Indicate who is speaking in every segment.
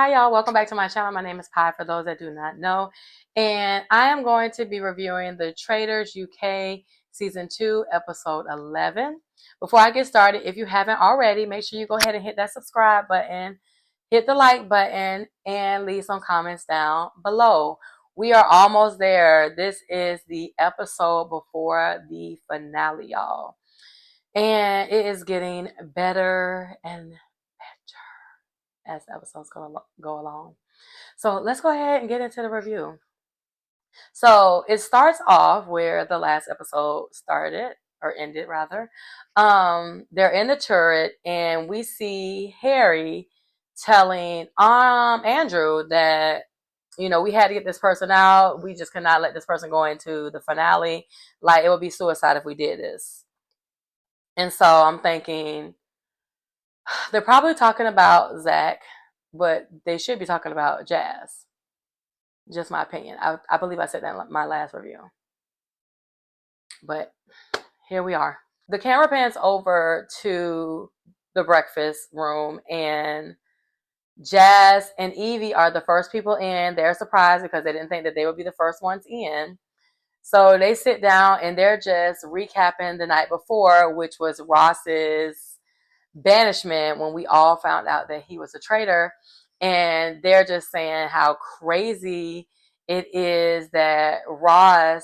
Speaker 1: Hi, y'all. Welcome back to my channel. My name is Pi, for those that do not know. And I am going to be reviewing the Traitors UK Season 2, Episode 11. Before I get started, if you haven't already, make sure you go ahead and hit that subscribe button, hit the like button, and leave some comments down below. We are almost there. This is the episode before the finale, y'all. And it is getting better and better as the episodes go along. So let's go ahead and get into the review. So it starts off where the last episode started, or ended rather. They're in the turret and we see Harry telling Andrew that, you know, we had to get this person out. We just cannot let this person go into the finale. Like, it would be suicide if we did this. And so I'm thinking, they're probably talking about Zach, but they should be talking about Jazz. Just my opinion. I believe I said that in my last review. But here we are. The camera pans over to the breakfast room, and Jazz and Evie are the first people in. They're surprised because they didn't think that they would be the first ones in. So they sit down and they're just recapping the night before, which was Ross's banishment, when we all found out that he was a traitor. And they're just saying how crazy it is that Ross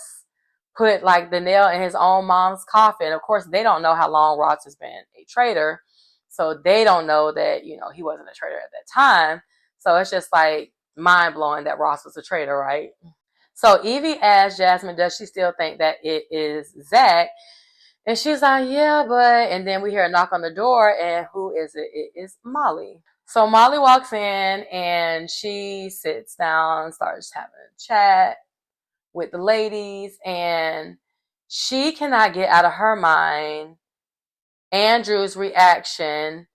Speaker 1: put like the nail in his own mom's coffin. Of course, they don't know how long Ross has been a traitor, so they don't know that, you know, he wasn't a traitor at that time. So it's just like mind blowing that Ross was a traitor, right? So Evie asks Jasmine, does she still think that it is Zach? And she's like, yeah, but, and then we hear a knock on the door, and who is it? It is Molly. So Molly walks in and she sits down and starts having a chat with the ladies, and she cannot get out of her mind Andrew's reaction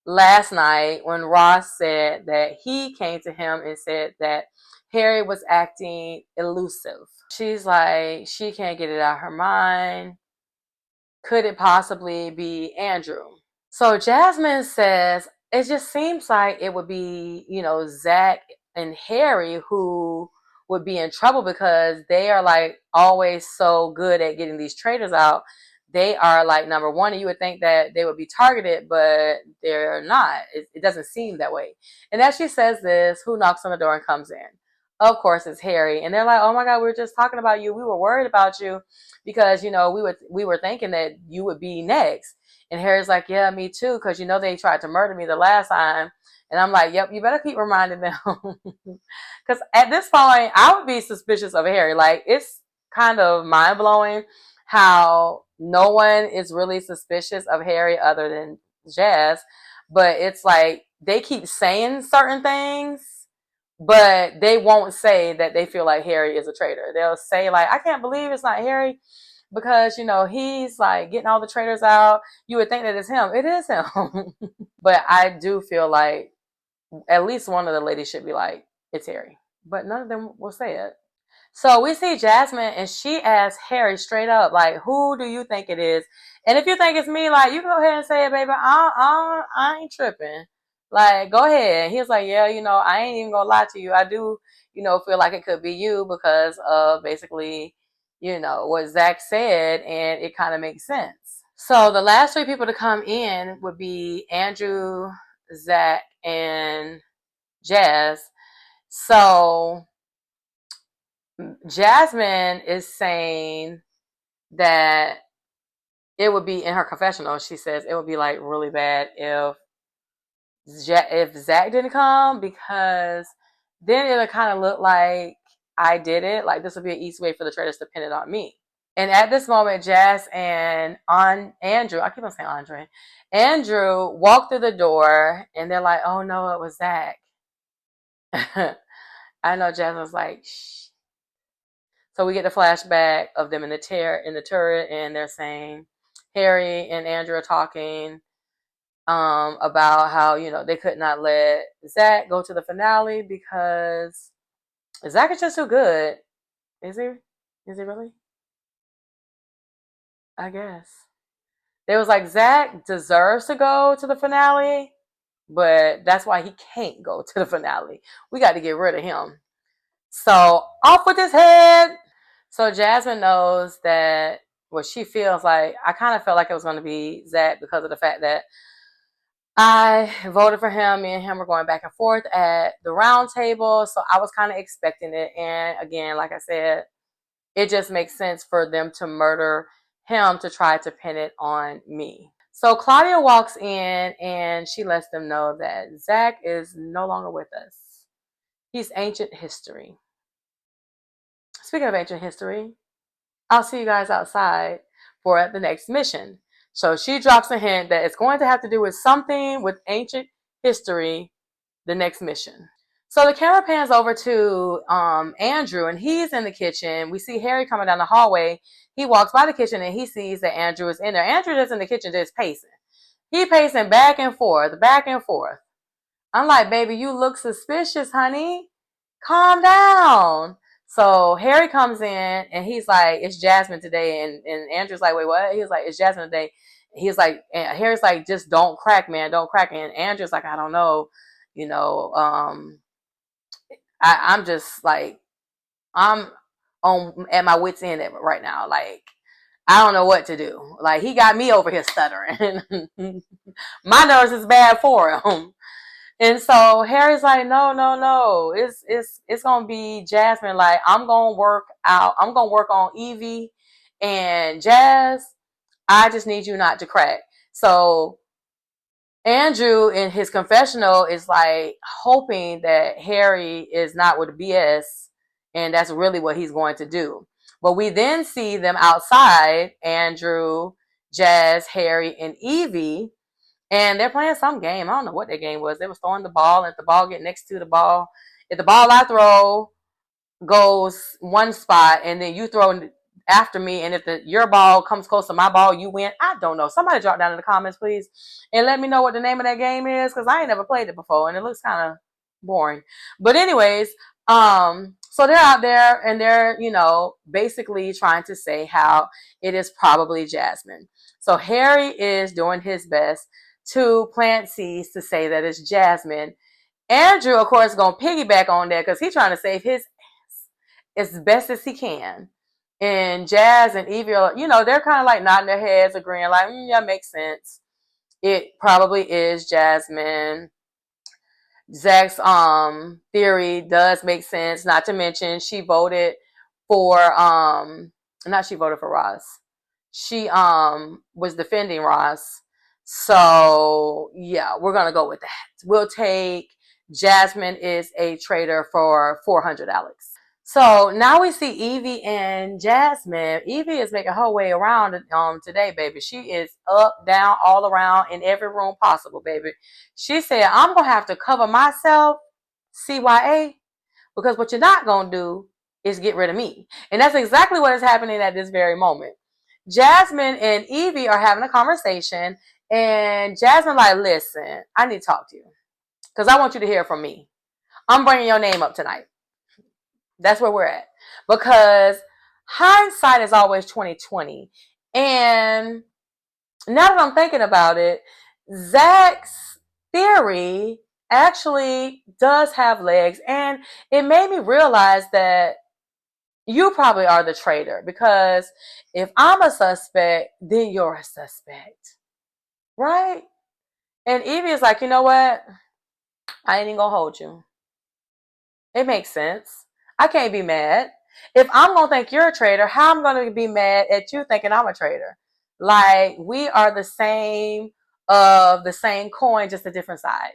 Speaker 1: last night when Ross said that he came to him and said that Harry was acting elusive. She's like, she can't get it out of her mind. Could it possibly be Andrew? So Jasmine says, it just seems like it would be, you know, Zach and Harry who would be in trouble because they are like always so good at getting these traitors out. They are like number one, and you would think that they would be targeted, but they're not. It doesn't seem that way. And as she says this, who knocks on the door and comes in? Of course, it's Harry. And they're like, oh my God, we were just talking about you. We were worried about you because, you know, we were thinking that you would be next. And Harry's like, yeah, me too, because, you know, they tried to murder me the last time. And I'm like, yep, you better keep reminding them. Because at this point, I would be suspicious of Harry. Like, it's kind of mind-blowing how no one is really suspicious of Harry other than Jazz. But it's like they keep saying certain things, but they won't say that they feel like Harry is a traitor. They'll say, like, I can't believe it's not Harry because, you know, he's like getting all the traitors out. You would think that it's him. It is him. But I do feel like at least one of the ladies should be like, it's Harry. But none of them will say it. So we see Jasmine, and she asks Harry straight up, like, who do you think it is? And if you think it's me, like, you go ahead and say it, baby. I ain't tripping. Like, go ahead. He was like, yeah, you know, I ain't even gonna lie to you. I do, you know, feel like it could be you because of basically, you know, what Zach said, and it kind of makes sense. So the last three people to come in would be Andrew, Zach, and Jazz. So Jasmine is saying that it would be in her confessional. She says it would be like really bad if Zach didn't come, because then it'll kind of look like I did it. Like, this would be an easy way for the traitors to pin it on me. And at this moment, Jazz and Andrew, I keep on saying Andre, Andrew walked through the door, and they're like, oh no, it was Zach. I know Jazz was like, shh. So we get the flashback of them in the turret, and they're saying Harry and Andrew are talking about how, you know, they could not let Zach go to the finale because Zach is just too good. Is he? Is he really? I guess. They was like, Zach deserves to go to the finale, but that's why he can't go to the finale. We got to get rid of him. So off with his head. So Jasmine knows that what she feels like, I kind of felt like it was going to be Zach because of the fact that I voted for him. Me and him were going back and forth at the round table. So I was kind of expecting it. And again, like I said, it just makes sense for them to murder him to try to pin it on me. So Claudia walks in and she lets them know that Zach is no longer with us. He's ancient history. Speaking of ancient history, I'll see you guys outside for the next mission. So she drops a hint that it's going to have to do with something with ancient history, the next mission. So the camera pans over to Andrew, and he's in the kitchen. We see Harry coming down the hallway. He walks by the kitchen, and he sees that Andrew is in there. Andrew is in the kitchen just pacing. He pacing back and forth, back and forth. I'm like, baby, you look suspicious, honey. Calm down. So Harry comes in, and he's like, it's Jasmine today. And Andrew's like, wait, what? He was like, it's Jasmine today. He's like, and Harry's like, just don't crack, man. Don't crack. And Andrew's like, I don't know. You know, I'm just like, I'm on at my wit's end right now. Like, I don't know what to do. Like, he got me over here stuttering. My nerves is bad for him. And so Harry's like, no. It's gonna be Jasmine. Like, I'm gonna work on Evie and Jazz. I just need you not to crack. So Andrew in his confessional is like hoping that Harry is not with BS, and that's really what he's going to do. But we then see them outside, Andrew, Jazz, Harry, and Evie, and they're playing some game. I don't know what their game was. They were throwing the ball, and if the ball get next to the ball, if the ball I throw goes one spot and then you throw after me, and if your ball comes close to my ball, you win. I don't know. Somebody drop down in the comments, please, and let me know what the name of that game is, because I ain't never played it before and it looks kind of boring. But anyways, so they're out there and they're, basically trying to say how it is probably Jasmine. So Harry is doing his best to plant seeds to say that it's Jasmine. Andrew, of course, is going to piggyback on that because he's trying to save his as best as he can. And Jazz and Evie are, they're kind of like nodding their heads, agreeing, like, yeah, makes sense. It probably is Jasmine. Zach's theory does make sense. Not to mention, she voted for not she voted for Ross. She was defending Ross. So yeah, we're gonna go with that. We'll take Jasmine is a traitor for $400. So now we see Evie and Jasmine. Evie is making her way around today, baby. She is up, down, all around in every room possible, baby. She said, I'm going to have to cover myself, CYA, because what you're not going to do is get rid of me. And that's exactly what is happening at this very moment. Jasmine and Evie are having a conversation, and Jasmine like, listen, I need to talk to you because I want you to hear from me. I'm bringing your name up tonight. That's where we're at. Because hindsight is always 2020. And now that I'm thinking about it, Zach's theory actually does have legs. And it made me realize that you probably are the traitor. Because if I'm a suspect, then you're a suspect. Right? And Evie is like, you know what? I ain't even gonna hold you. It makes sense. I can't be mad. If I'm going to think you're a traitor, how am I going to be mad at you thinking I'm a traitor? Like, we are the same coin, just a different side.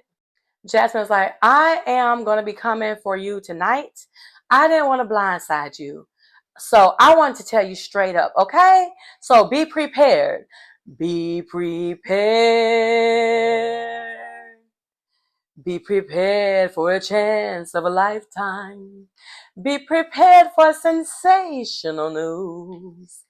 Speaker 1: Jasmine's like, I am going to be coming for you tonight. I didn't want to blindside you. So I wanted to tell you straight up, okay? So be prepared. Be prepared. Be prepared for a chance of a lifetime. Be prepared for sensational news.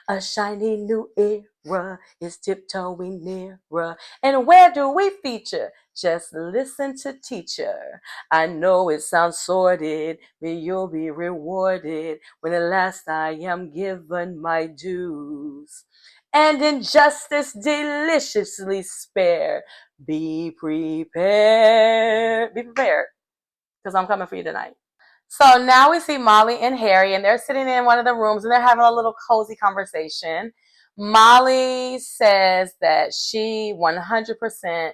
Speaker 1: A shiny new era is tiptoeing nearer. And where do we feature? Just listen to teacher. I know it sounds sordid, but you'll be rewarded when at last I am given my dues. and injustice deliciously spare. Be prepared. Be prepared, because I'm coming for you tonight. So now we see Molly and Harry, and they're sitting in one of the rooms, and they're having a little cozy conversation. Molly says that she 100%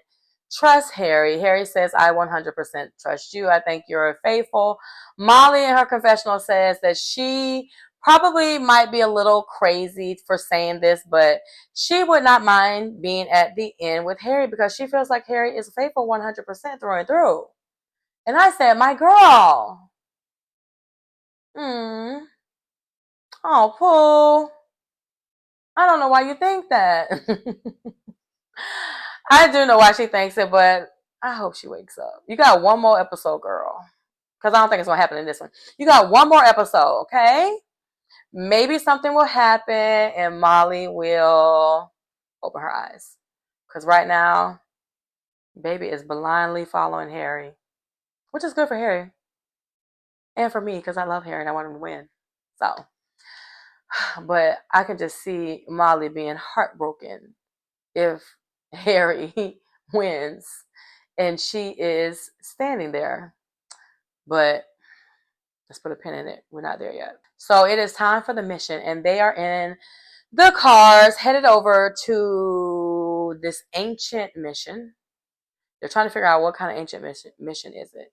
Speaker 1: trusts Harry. Harry says, I 100% trust you. I think you're faithful. Molly in her confessional says that she probably might be a little crazy for saying this, but she would not mind being at the end with Harry because she feels like Harry is faithful 100% through and through. And I said, my girl. Oh, Pooh. I don't know why you think that. I do know why she thinks it, but I hope she wakes up. You got one more episode, girl. Because I don't think it's going to happen in this one. You got one more episode, okay? Maybe something will happen and Molly will open her eyes. Because right now, baby is blindly following Harry. Which is good for Harry. And for me, because I love Harry and I want him to win. So, but I can just see Molly being heartbroken if Harry wins and she is standing there. But let's put a pin in it. We're not there yet. So it is time for the mission, and they are in the cars headed over to this ancient mission. They're trying to figure out what kind of ancient mission is it.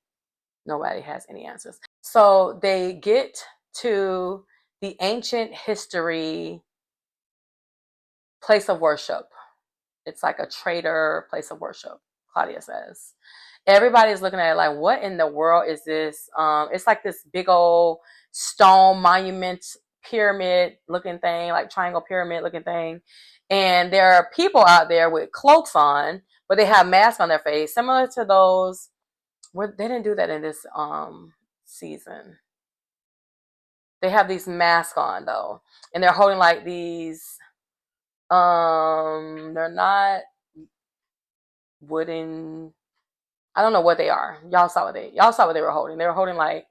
Speaker 1: Nobody has any answers. So they get to the ancient history place of worship. It's like a traitor place of worship, Claudia says. Everybody's looking at it like, what in the world is this? It's like this big old stone monument pyramid looking thing, like triangle pyramid looking thing. And there are people out there with cloaks on, but they have masks on their face, similar to those. They didn't do that in this season. They have these masks on though, and they're holding like these. They're not wooden. I don't know what they are. Y'all saw what they were holding. They were holding like,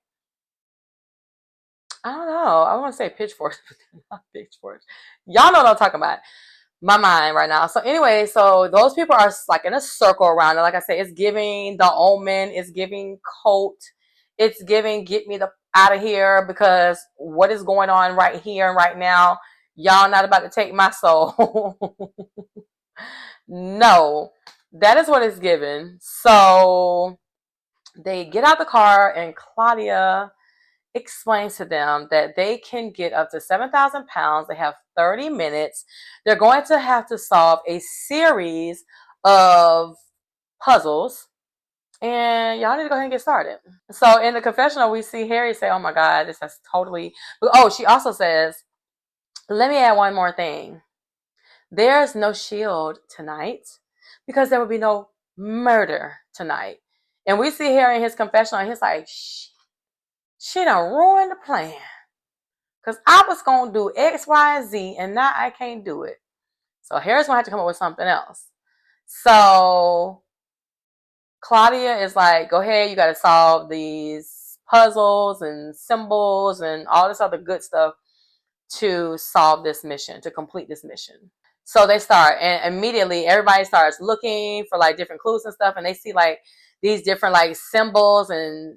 Speaker 1: I don't know. I want to say pitchforks, but they're not pitchforks. Y'all know what I'm talking about. My mind right now. So anyway, so those people are like in a circle around it. Like I said, it's giving the Omen. It's giving Cult. It's giving get me the out of here, because what is going on right here and right now? Y'all not about to take my soul. No, that is what it's given. So they get out the car and Claudia explains to them that they can get up to 7,000 pounds. They have 30 minutes. They're going to have to solve a series of puzzles. And y'all need to go ahead and get started. So in the confessional, we see Harry say, oh my God, this is totally... Oh, she also says, let me add one more thing. There's no shield tonight because there will be no murder tonight. And we see Harry in his confessional, and he's like, she done ruined the plan. Because I was going to do X, Y, and Z, and now I can't do it. So Harry's going to have to come up with something else. So Claudia is like, go ahead, you got to solve these puzzles and symbols and all this other good stuff to solve this mission, to complete this mission. So they start, and immediately everybody starts looking for like different clues and stuff, and they see like these different like symbols and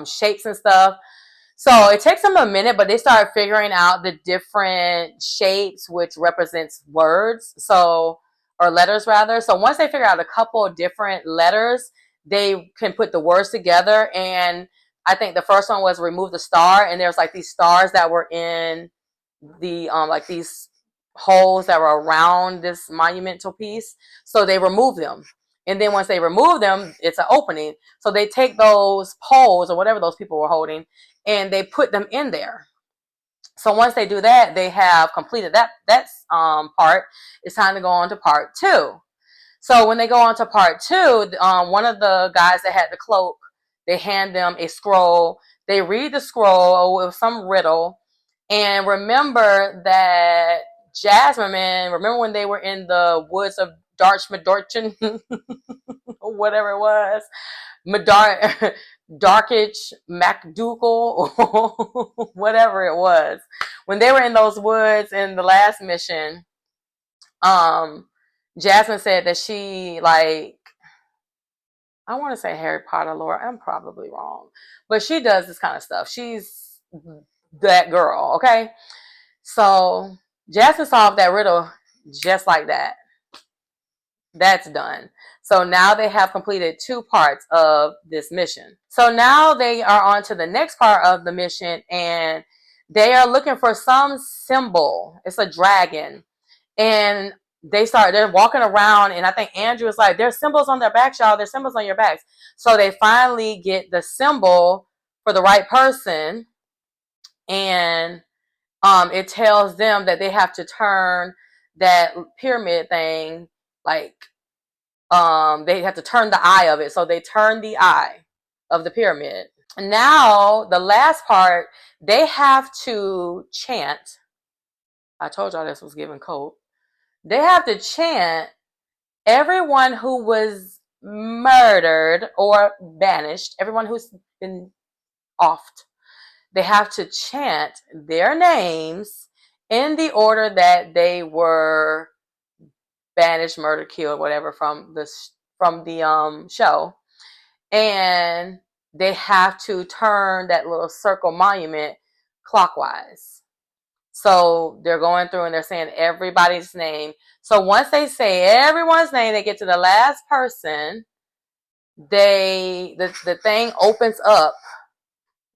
Speaker 1: shapes and stuff. So it takes them a minute, but they start figuring out the different shapes, which represents words. So, or letters rather. So once they figure out a couple of different letters, they can put the words together. And I think the first one was remove the star. And there's like these stars that were in the, like these holes that were around this monumental piece. So they remove them. And then once they remove them, it's an opening. So they take those poles or whatever those people were holding, and they put them in there. So once they do that, they have completed that part. It's time to go on to part 2. So when they go on to part 2, one of the guys that had the cloak, they hand them a scroll. They read the scroll with some riddle. And remember that Jasmine, man, remember when they were in the woods of Darchmadorchin, or whatever it was, Darkich MacDougal, whatever it was. When they were in those woods in the last mission, Jasmine said that she like, I want to say Harry Potter lore. I'm probably wrong, but she does this kind of stuff. She's that girl. Okay, so Jasmine solved that riddle just like that. That's done. So now they have completed 2 parts of this mission. So now they are on to the next part of the mission, and they are looking for some symbol. It's a dragon. And they're walking around, and I think Andrew is like, there's symbols on their backs, y'all. There's symbols on your backs. So they finally get the symbol for the right person, and it tells them that they have to turn that pyramid thing, like, they have to turn the eye of it. So they turn the eye of the pyramid. Now, the last part, they have to chant. I told y'all this was giving code. They have to chant everyone who was murdered or banished, everyone who's been offed. They have to chant their names in the order that they were banished, murdered, killed, whatever from the show, and they have to turn that little circle monument clockwise. So they're going through and they're saying everybody's name. So once they say everyone's name, they get to the last person. The thing opens up.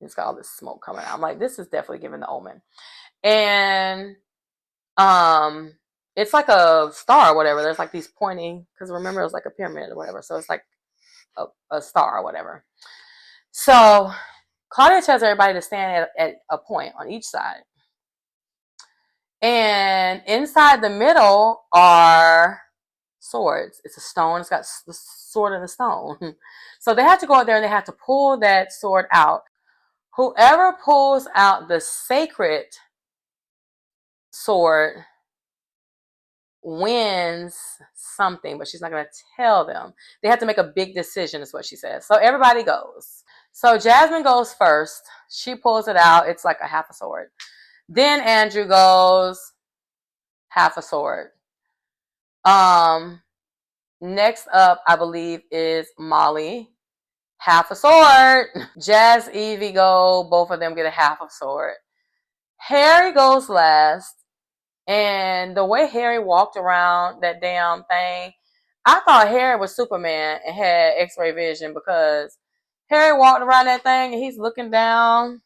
Speaker 1: It's got all this smoke coming out. I'm like, this is definitely giving the omen. And it's like a star or whatever. There's like these pointing, because remember it was like a pyramid or whatever. So it's like a star or whatever. So Claudia tells everybody to stand at a point on each side. And inside the middle are swords. It's a stone. It's got the sword and the stone. So they have to go out there and they have to pull that sword out. Whoever pulls out the sacred sword wins something, but she's not going to tell them. They have to make a big decision, is what she says. So everybody goes. So Jasmine goes first. She pulls it out. It's like a half a sword. Then Andrew goes, half a sword. Next up, I believe, is Molly. Half a sword. Jazz, Evie go. Both of them get a half a sword. Harry goes last. And the way Harry walked around that damn thing, I thought Harry was Superman and had X-ray vision, because Harry walked around that thing and he's looking down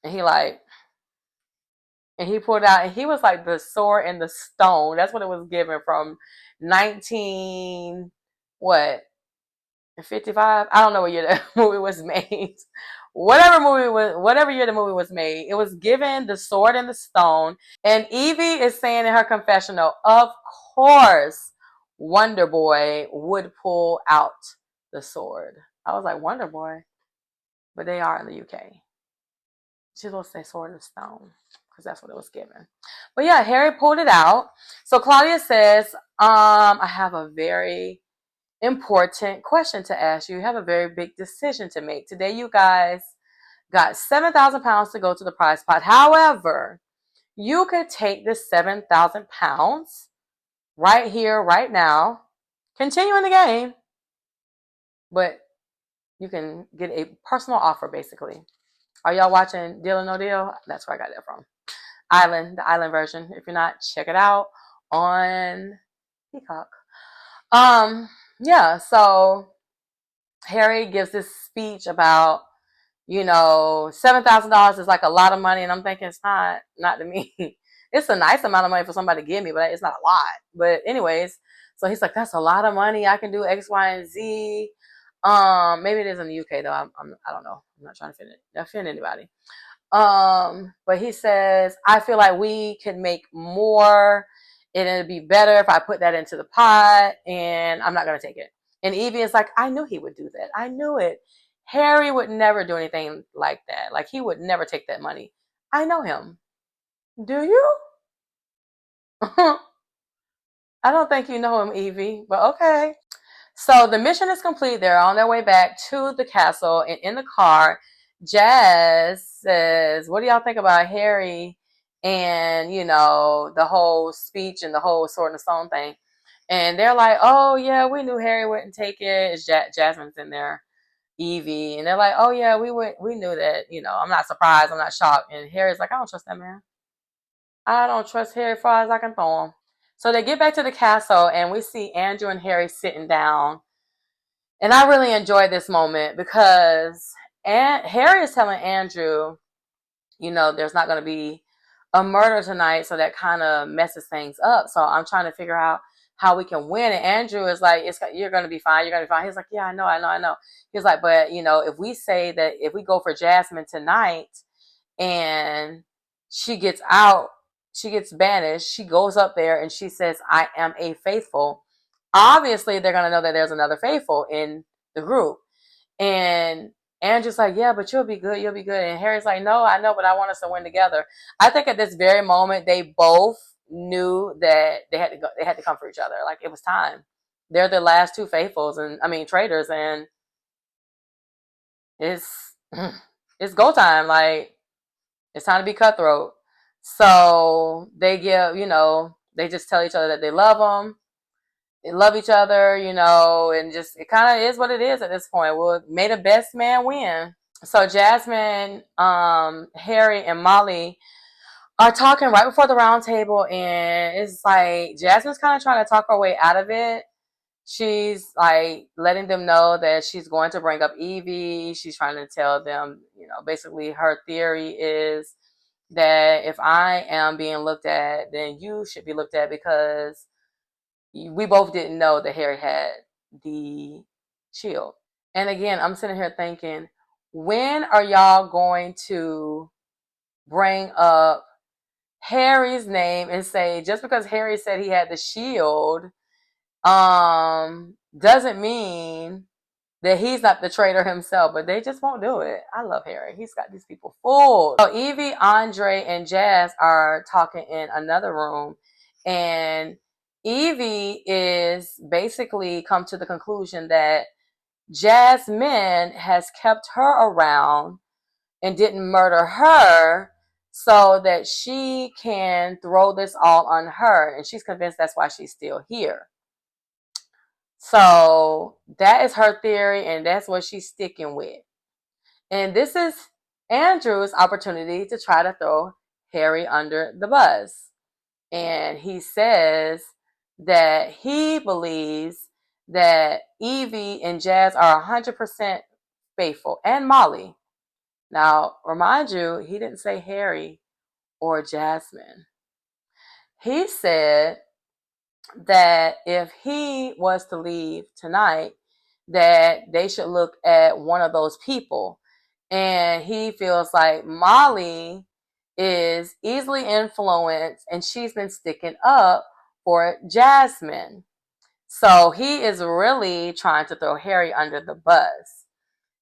Speaker 1: and he pulled out, and he was like the sword and the stone. That's what it was given from 19 what 55. I don't know what year the movie was made. Whatever year the movie was made, it was given the sword and the stone. And Evie is saying in her confessional, of course, Wonder Boy would pull out the sword. I was like, Wonder Boy, but they are in the UK. She's supposed to say sword and stone, because that's what it was given. But yeah, Harry pulled it out. So Claudia says, I have a very important question to ask you. You have a very big decision to make. Today, you guys got £7,000 to go to the prize pot. However, you could take this £7,000 right here, right now, continue in the game, but you can get a personal offer, basically. Are y'all watching Deal or No Deal? That's where I got that from. The island version. If you're not, check it out on Peacock. Yeah, so Harry gives this speech about, $7,000 is like a lot of money, and I'm thinking it's not to me. It's a nice amount of money for somebody to give me, but it's not a lot. But anyways, so he's like, that's a lot of money. I can do X, Y, and Z. Maybe it is in the UK though. I don't know. I'm not trying to offend anybody. But he says, I feel like we could make more, and it'd be better if I put that into the pot, and I'm not gonna take it. And Evie is like, I knew he would do that. I knew it. Harry would never do anything like that. Like, he would never take that money. I know him. Do you? I don't think you know him, Evie, but okay. So the mission is complete. They're on their way back to the castle, and in the car, Jazz says, what do y'all think about Harry and the whole speech and the whole sword and stone thing. And they're like, oh yeah, we knew Harry wouldn't take it. It's Jasmine's in there, Evie, and they're like, oh yeah, we knew that. I'm not surprised, I'm not shocked. And Harry's like, I don't trust that man. I don't trust Harry as far as I can throw him. So they get back to the castle, and we see Andrew and Harry sitting down. And I really enjoyed this moment because Harry is telling Andrew, there's not going to be a murder tonight, so that kind of messes things up. So I'm trying to figure out how we can win. And Andrew is like, you're going to be fine. You're going to be fine. He's like, yeah, I know. He's like, but if we say that if we go for Jasmine tonight and she gets out, she gets banished, she goes up there and she says, I am a faithful. Obviously, they're going to know that there's another faithful in the group. And Andrew's like, yeah, but you'll be good. And Harry's like, no, I know, but I want us to win together. I think at this very moment, they both knew that they had to go. They had to come for each other. Like it was time. They're the last two faithfuls, traitors, and it's it's go time. Like it's time to be cutthroat. So they they just tell each other that they love them. They love each other, and just it kind of is what it is at this point. Well, may the best man win. So Jasmine, Harry, and Molly are talking right before the round table, and it's like Jasmine's kind of trying to talk her way out of it. She's like letting them know that she's going to bring up Evie. She's trying to tell them, basically her theory is that if I am being looked at, then you should be looked at because we both didn't know that Harry had the shield. And again, I'm sitting here thinking, when are y'all going to bring up Harry's name and say just because Harry said he had the shield doesn't mean that he's not the traitor himself, but they just won't do it. I love Harry. He's got these people fooled. So Evie, Andre, and Jazz are talking in another room, and Evie is basically come to the conclusion that Jasmine has kept her around and didn't murder her so that she can throw this all on her. And she's convinced that's why she's still here. So that is her theory, and that's what she's sticking with. And this is Andrew's opportunity to try to throw Harry under the bus. And he says that he believes that Evie and Jazz are 100% faithful, and Molly. Now, remind you, he didn't say Harry or Jasmine. He said that if he was to leave tonight, that they should look at one of those people. And he feels like Molly is easily influenced and she's been sticking up for Jasmine. So he is really trying to throw Harry under the bus.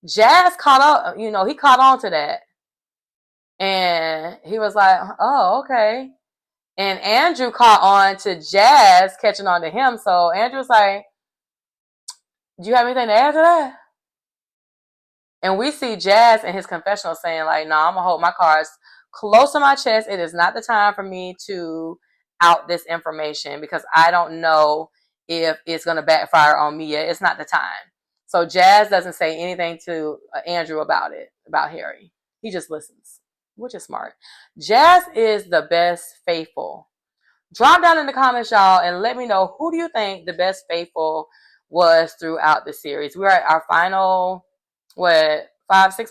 Speaker 1: Jazz caught up, he caught on to that. And he was like, oh, okay. And Andrew caught on to Jazz catching on to him. So Andrew was like, do you have anything to add to that? And we see Jazz in his confessional saying, like, no, I'm going to hold my cards close to my chest. It is not the time for me to out this information because I don't know if it's going to backfire on me yet. It's not the time. So Jazz doesn't say anything to Andrew about it, about Harry. He just listens, which is smart. Jazz is the best faithful. Drop down in the comments, y'all, and let me know, who do you think the best faithful was throughout the series? We're at our final, 5-6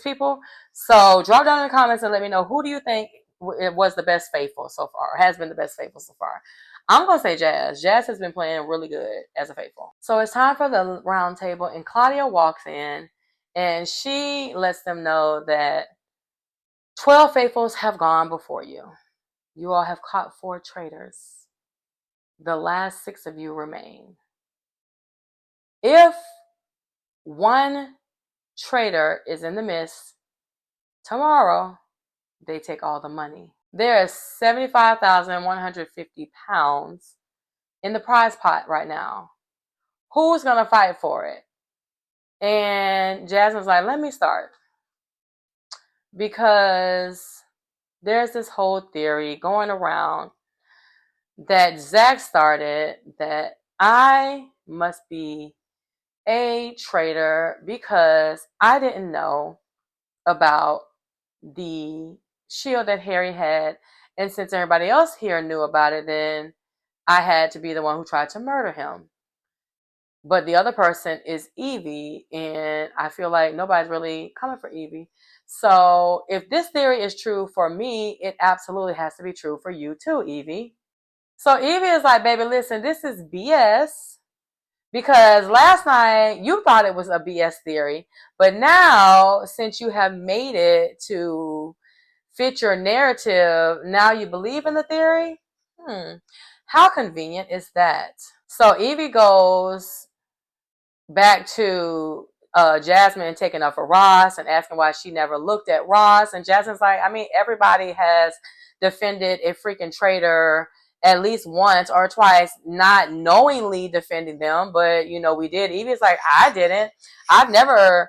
Speaker 1: people? So drop down in the comments and let me know, who do you think it was the best faithful so far, or has been the best faithful so far? I'm going to say Jazz. Jazz has been playing really good as a faithful. So it's time for the round table, and Claudia walks in, and she lets them know that 12 faithfuls have gone before you. You all have caught 4 traitors. The last 6 of you remain. If one traitor is in the midst, tomorrow they take all the money. There is 75,150 pounds in the prize pot right now. Who's going to fight for it? And Jasmine's like, let me start. Because there's this whole theory going around that Zach started that I must be a traitor because I didn't know about the shield that Harry had. And since everybody else here knew about it, then I had to be the one who tried to murder him. But the other person is Evie, and I feel like nobody's really coming for Evie. So if this theory is true for me, it absolutely has to be true for you too, Evie. So Evie is like, baby, listen, this is BS. Because last night you thought it was a BS theory, but now since you have made it to fit your narrative, now you believe in the theory? How convenient is that? So Evie goes back to Jasmine taking up for Ross and asking why she never looked at Ross. And Jasmine's like, I mean, everybody has defended a freaking traitor at least once or twice, not knowingly defending them, but you know, we did. Evie's like, I didn't. I've never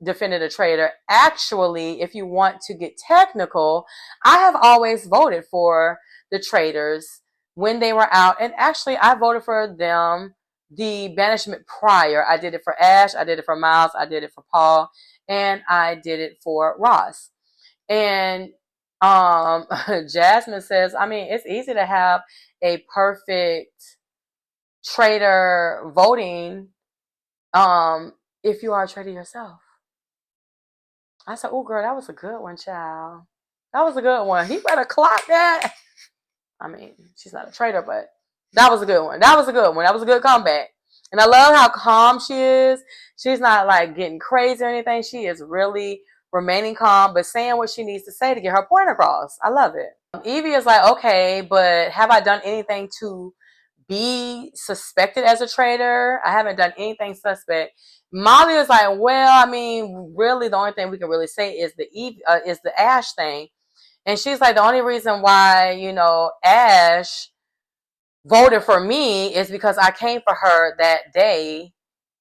Speaker 1: defended a traitor. Actually, if you want to get technical, I have always voted for the traitors when they were out. And actually, I voted for them the banishment prior. I did it for Ash, I did it for Miles, I did it for Paul, and I did it for Ross. And Jasmine says, I mean, it's easy to have a perfect traitor voting if you are a traitor yourself. I said, oh, girl, that was a good one, child. That was a good one. He better clock that. I mean, she's not a traitor, but that was a good one. That was a good one. That was a good comeback. And I love how calm she is. She's not like getting crazy or anything. She is really remaining calm, but saying what she needs to say to get her point across. I love it. Evie is like, okay, but have I done anything to be suspected as a traitor? I haven't done anything suspect. Molly is like, well, I mean, really, the only thing we can really say is the Ash thing. And she's like, the only reason why, you know, Ash voted for me is because I came for her that day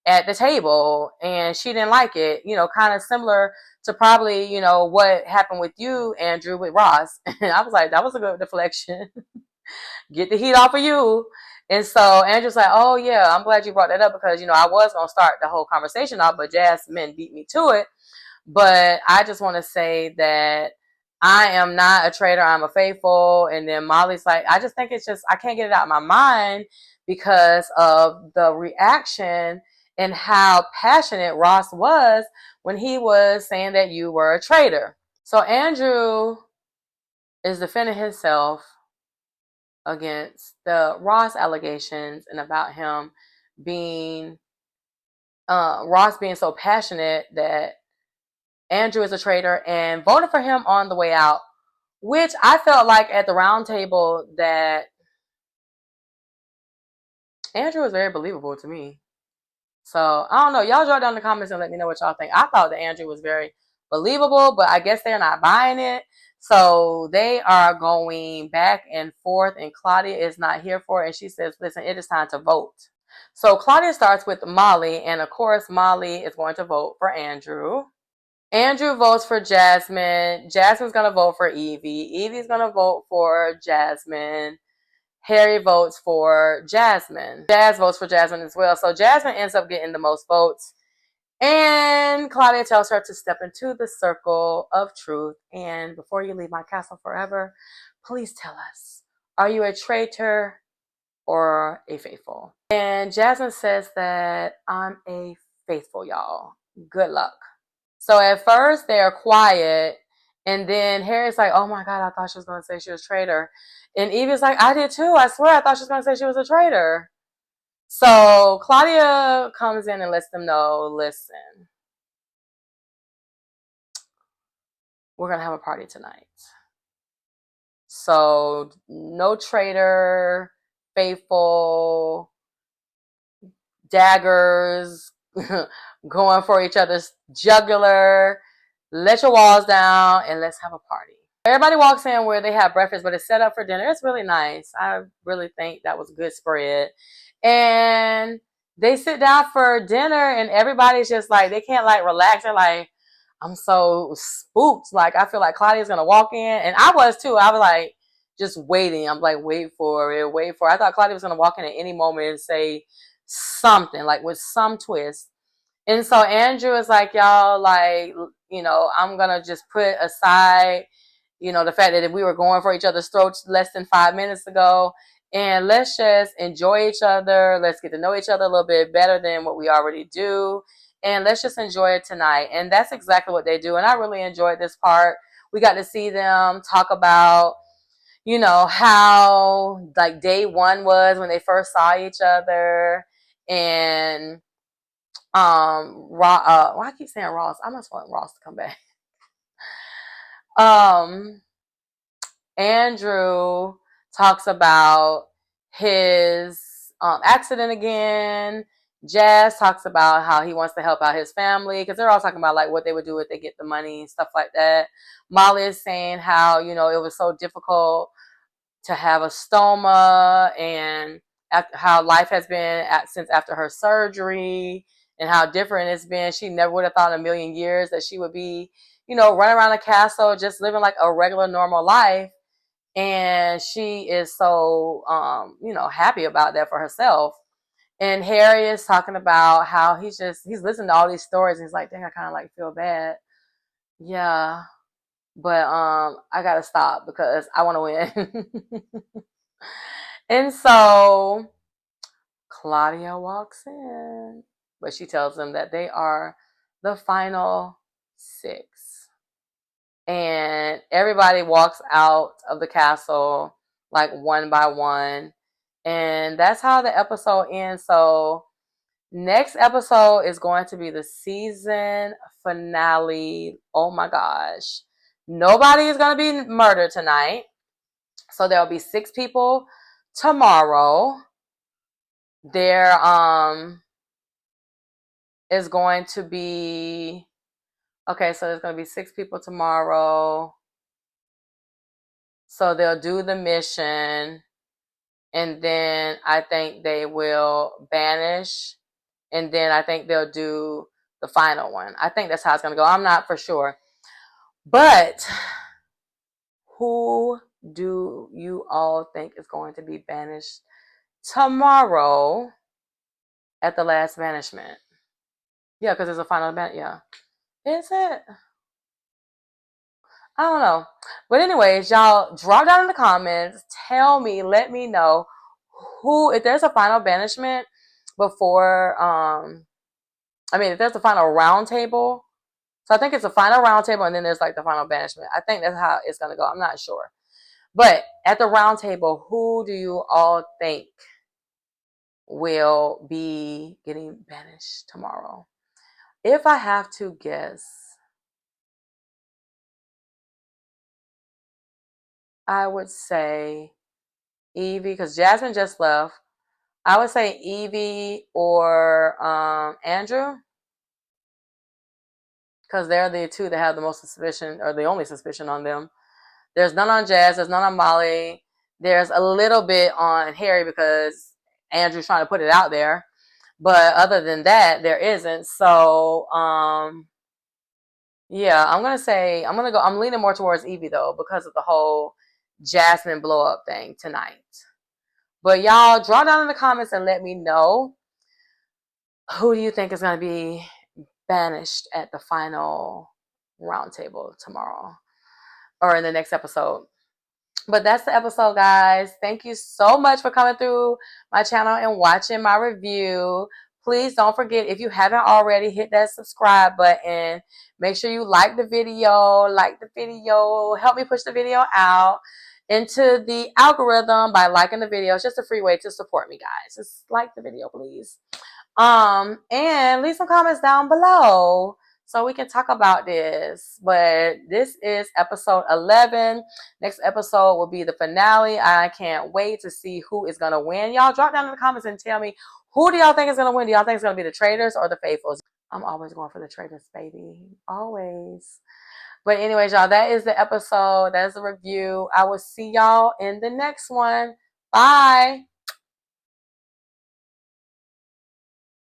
Speaker 1: at the table and she didn't like it. You know, kind of similar to probably, you know, what happened with you, Andrew, with Ross. And I was like, that was a good deflection. Get the heat off of you. And so Andrew's like, oh, yeah, I'm glad you brought that up because, you know, I was going to start the whole conversation off, but Jasmine beat me to it. But I just want to say that I am not a traitor. I'm a faithful. And then Molly's like, I just think it's just, I can't get it out of my mind because of the reaction and how passionate Ross was when he was saying that you were a traitor. So Andrew is defending himself against the Ross allegations and about him being, Ross being so passionate that Andrew is a traitor and voted for him on the way out, which I felt like at the round table that Andrew was very believable to me. So I don't know. Y'all drop down in the comments and let me know what y'all think. I thought that Andrew was very believable, but I guess they're not buying it. So they are going back and forth, and Claudia is not here for it. And she says, listen, it is time to vote. So Claudia starts with Molly, and of course, Molly is going to vote for Andrew. Andrew votes for Jasmine. Jasmine's going to vote for Evie. Evie's going to vote for Jasmine. Harry votes for Jasmine. Jazz votes for Jasmine as well. So Jasmine ends up getting the most votes. And Claudia tells her to step into the circle of truth. And before you leave my castle forever, please tell us, are you a traitor or a faithful? And Jasmine says that I'm a faithful, y'all. Good luck. So at first they're quiet, and then Harry's like, oh my God, I thought she was going to say she was a traitor. And Evie's like, I did too. I swear I thought she was going to say she was a traitor. So Claudia comes in and lets them know, listen, we're going to have a party tonight. So no traitor, faithful, daggers, going for each other's jugular. Let your walls down and let's have a party. Everybody walks in where they have breakfast, but it's set up for dinner. It's really nice. I really think that was a good spread. And they sit down for dinner and everybody's just like, they can't like relax. They're like, I'm so spooked. Like, I feel like Claudia's gonna walk in, and I was too. I was like, just waiting. I'm like, wait for it, wait for it. I thought Claudia was gonna walk in at any moment and say something, like with some twist. And so Andrew is like, y'all, like, I'm gonna just put aside, the fact that we were going for each other's throats less than 5 minutes ago, and let's just enjoy each other. Let's get to know each other a little bit better than what we already do. And let's just enjoy it tonight. And that's exactly what they do. And I really enjoyed this part. We got to see them talk about, how like day one was when they first saw each other. And why I keep saying Ross? I must want Ross to come back. um Andrew talks about his accident again. Jazz talks about how he wants to help out his family, because they're all talking about like what they would do if they get the money and stuff like that. Molly is saying how it was so difficult to have a stoma, and how life has been since after her surgery, and how different it's been. She never would have thought in a million years that she would be, running around the castle, just living like a regular, normal life. And she is so, happy about that for herself. And Harry is talking about how he's listening to all these stories, and he's like, dang, I kind of like feel bad. Yeah. But I gotta stop because I want to win. And so Claudia walks in, but she tells them that they are the final six. And everybody walks out of the castle like one by one. And that's how the episode ends. So next episode is going to be the season finale. Oh my gosh. Nobody is going to be murdered tonight. So there'll be 6 people tomorrow. There is going to be, okay, so there's going to be 6 people tomorrow. So they'll do the mission, and then I think they will banish, and then I think they'll do the final one. I think that's how it's going to go. I'm not for sure. But who do you all think is going to be banished tomorrow at the last banishment? Yeah, because there's a final ban. Yeah. Is it? I don't know. But anyways, y'all drop down in the comments. Tell me, let me know if there's a final banishment before, if there's a final round table. So I think it's a final round table, and then there's like the final banishment. I think that's how it's going to go. I'm not sure. But at the round table, who do you all think will be getting banished tomorrow? If I have to guess, I would say Evie, because Jasmine just left. I would say Evie or Andrew, because they're the two that have the most suspicion, or the only suspicion on them. There's none on Jazz. There's none on Molly. There's a little bit on Harry because Andrew's trying to put it out there. But other than that, there isn't. So, yeah, I'm leaning more towards Evie though, because of the whole Jasmine blow up thing tonight. But y'all, draw down in the comments and let me know, who do you think is going to be banished at the final roundtable tomorrow or in the next episode. But that's the episode, guys. Thank you so much for coming through my channel and watching my review. Please don't forget, if you haven't already, hit that subscribe button. Make sure you like the video. Help me push the video out into the algorithm by liking the video. It's just a free way to support me, guys. Just like the video, please. And leave some comments down below so we can talk about this. But this is episode 11. Next episode will be the finale. I can't wait to see who is going to win. Y'all drop down in the comments and tell me, who do y'all think is going to win? Do y'all think it's going to be the Traitors or the Faithfuls? I'm always going for the Traitors, baby. Always. But anyways, y'all, that is the episode. That is the review. I will see y'all in the next one. Bye.